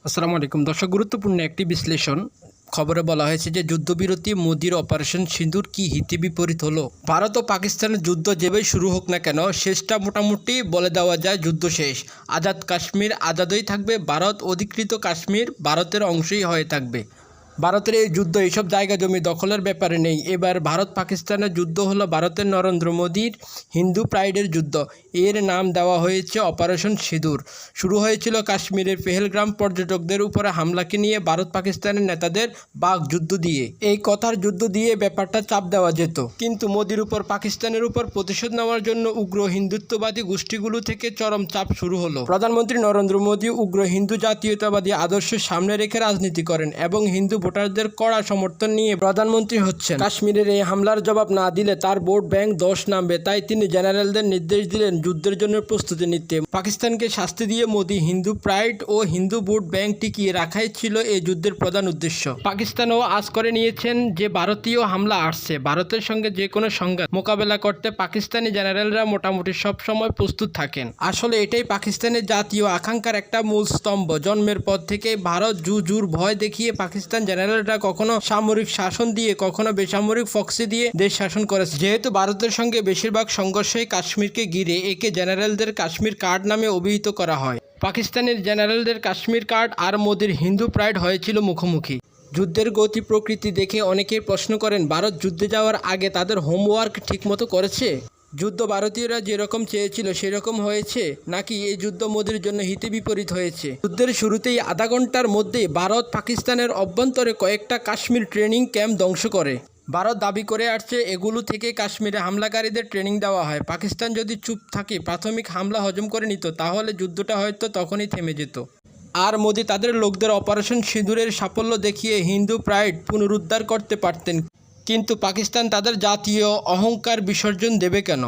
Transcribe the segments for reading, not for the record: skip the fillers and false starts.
আসসালামু আলাইকুম দর্শক, গুরুত্বপূর্ণ একটি বিশ্লেষণ। খবরে বলা হয়েছে যে যুদ্ধবিরতি মোদির অপারেশন সিঁদুর কি হিতে বিপরীত হলো। ভারত ও পাকিস্তানের যুদ্ধ যেভাবে শুরু হোক না কেন, শেষটা মোটামুটি বলে দেওয়া যায় যুদ্ধ শেষ। আজাদ কাশ্মীর আজাদই থাকবে, ভারত অধিকৃত কাশ্মীর ভারতের অংশই হয়ে থাকবে। ভারতের এই যুদ্ধ এইসব জায়গা জমি দখলের ব্যাপারে নেই। এবার ভারত পাকিস্তানের যুদ্ধ হলো ভারতের নরেন্দ্র মোদীর হিন্দু প্রাইডের যুদ্ধ। এর নাম দেওয়া হয়েছে অপারেশন সিঁদুর। শুরু হয়েছিল কাশ্মীরের পেহেলগ্রাম পর্যটকদের উপরে হামলাকে নিয়ে ভারত পাকিস্তানের নেতাদের বাক যুদ্ধ দিয়ে। এই কথার যুদ্ধ দিয়ে ব্যাপারটা চাপ দেওয়া যেত, কিন্তু মোদির উপর পাকিস্তানের উপর প্রতিশোধ নেওয়ার জন্য উগ্র হিন্দুত্ববাদী গোষ্ঠীগুলো থেকে চরম চাপ শুরু হলো। প্রধানমন্ত্রী নরেন্দ্র মোদী উগ্র হিন্দু জাতীয়তাবাদী আদর্শ সামনে রেখে রাজনীতি করেন এবং হিন্দু ভোটারদের কড়া সমর্থন নিয়ে প্রধানমন্ত্রী হচ্ছেন। কাশ্মীরের এই হামলার জবাব না দিলে তার ভোট ব্যাংক ধস নামবে, তাই তিনি জেনারেলদের নির্দেশ দিলেন যুদ্ধের জন্য প্রস্তুতি নিতে। পাকিস্তানকে শাস্তি দিয়ে মোদী হিন্দু প্রাইড ও হিন্দু ভোট ব্যাংক টিকিয়ে রাখাই ছিল এই যুদ্ধের প্রধান উদ্দেশ্য। পাকিস্তানও আজ করে নিয়েছেন যে ভারতীয় হামলা আসছে, ভারতের সঙ্গে যে কোনো সংঘাত মোকাবেলা করতে পাকিস্তানি জেনারেলরা মোটামুটি সব সময় প্রস্তুত থাকেন। আসলে এটাই পাকিস্তানের জাতীয় আকাঙ্ক্ষার একটা মূল স্তম্ভ। জন্মের পর থেকে ভারত জুজুর ভয় দেখিয়ে পাকিস্তান জেনারেলরা কখনো সামরিক শাসন দিয়ে কখনো বেসামরিক ফক্সি দিয়ে দেশ শাসন করেছে। যেহেতু ভারতের সঙ্গে বেশিরভাগ সংঘর্ষই কাশ্মীরকে ঘিরে, একে জেনারেলদের কাশ্মীর কার্ড নামে অভিহিত করা হয়। পাকিস্তানের জেনারেলদের কাশ্মীর কার্ড আর মোদির হিন্দু প্রাইড হয়েছিল মুখোমুখি। যুদ্ধের গতি প্রকৃতি দেখে অনেকেই প্রশ্ন করেন, ভারত যুদ্ধে যাওয়ার আগে তাদের হোমওয়ার্ক ঠিকমতো করেছে? যুদ্ধ ভারতীয়রা যেরকম চেয়েছিল সেরকম হয়েছে, নাকি এই যুদ্ধ মোদির জন্য হিতে বিপরীত হয়েছে? যুদ্ধের শুরুতেই আধা ঘন্টার মধ্যে ভারত পাকিস্তানের অভ্যন্তরে কয়েকটা কাশ্মীর ট্রেনিং ক্যাম্প ধ্বংস করে। ভারত দাবি করে আসছে এগুলো থেকে কাশ্মীরে হামলাকারীদের ট্রেনিং দেওয়া হয়। পাকিস্তান যদি চুপ থাকে, প্রাথমিক হামলা হজম করে নিত, তাহলে যুদ্ধটা হয়তো তখনই থেমে যেত। আর মোদি তাদের লোকদের অপারেশন সিঁদুরের সাফল্য দেখিয়ে হিন্দু প্রাইড পুনরুদ্ধার করতে পারতেন। কিন্তু পাকিস্তান তাদের জাতীয় অহংকার বিসর্জন দেবে কেন?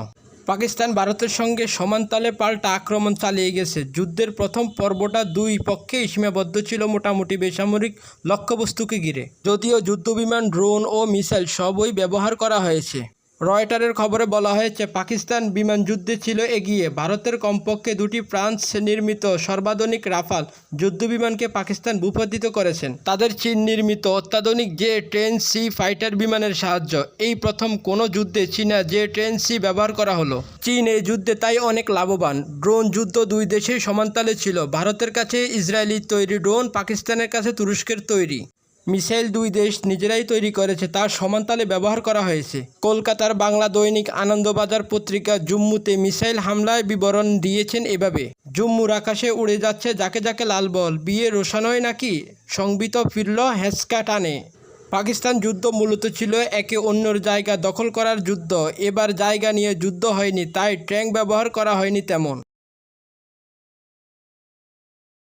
পাকিস্তান ভারতের সঙ্গে সমান তালে পাল্টা আক্রমণ চালিয়ে গেছে। যুদ্ধের প্রথম পর্বটা দুই পক্ষেই সীমাবদ্ধ ছিল মোটামুটি বেসামরিক লক্ষ্যবস্তুকে ঘিরে, যদিও যুদ্ধবিমান, ড্রোন ও মিসাইল সবই ব্যবহার করা হয়েছে। রয়টারের খবরে বলা হয়েছে পাকিস্তান বিমান যুদ্ধে ছিল এগিয়ে। ভারতের কমপক্ষে দুটি ফ্রান্স নির্মিত সর্বাধুনিক রাফাল যুদ্ধবিমানকে পাকিস্তান ভূপাতিত করেছেন তাদের চীন নির্মিত অত্যাধুনিক জে-10C ফাইটার বিমানের সাহায্য। এই প্রথম কোনো যুদ্ধে চীনা জে-10C ব্যবহার করা হলো। চীন এই যুদ্ধে তাই অনেক লাভবান। ড্রোন যুদ্ধ দুই দেশেই সমানতালে ছিল। ভারতের কাছে ইসরায়েলি তৈরি ড্রোন, পাকিস্তানের কাছে তুরস্কের তৈরি মিসাইল দুই দেশ নিজেরাই তৈরি করেছে, তার সমানতালে ব্যবহার করা হয়েছে। কলকাতার বাংলা দৈনিক আনন্দবাজার পত্রিকা জম্মুতে মিসাইল হামলায় বিবরণ দিয়েছেন এভাবে: জম্মুর আকাশে উড়ে যাচ্ছে যাকে যাকে লাল বল, বিয়ে রোশানয় নাকি সংবিত ফিরল হেঁচকা টানে। পাকিস্তান যুদ্ধ মূলত ছিল একে অন্যের জায়গা দখল করার যুদ্ধ। এবার জায়গা নিয়ে যুদ্ধ হয়নি, তাই ট্যাঙ্ক ব্যবহার করা হয়নি তেমন।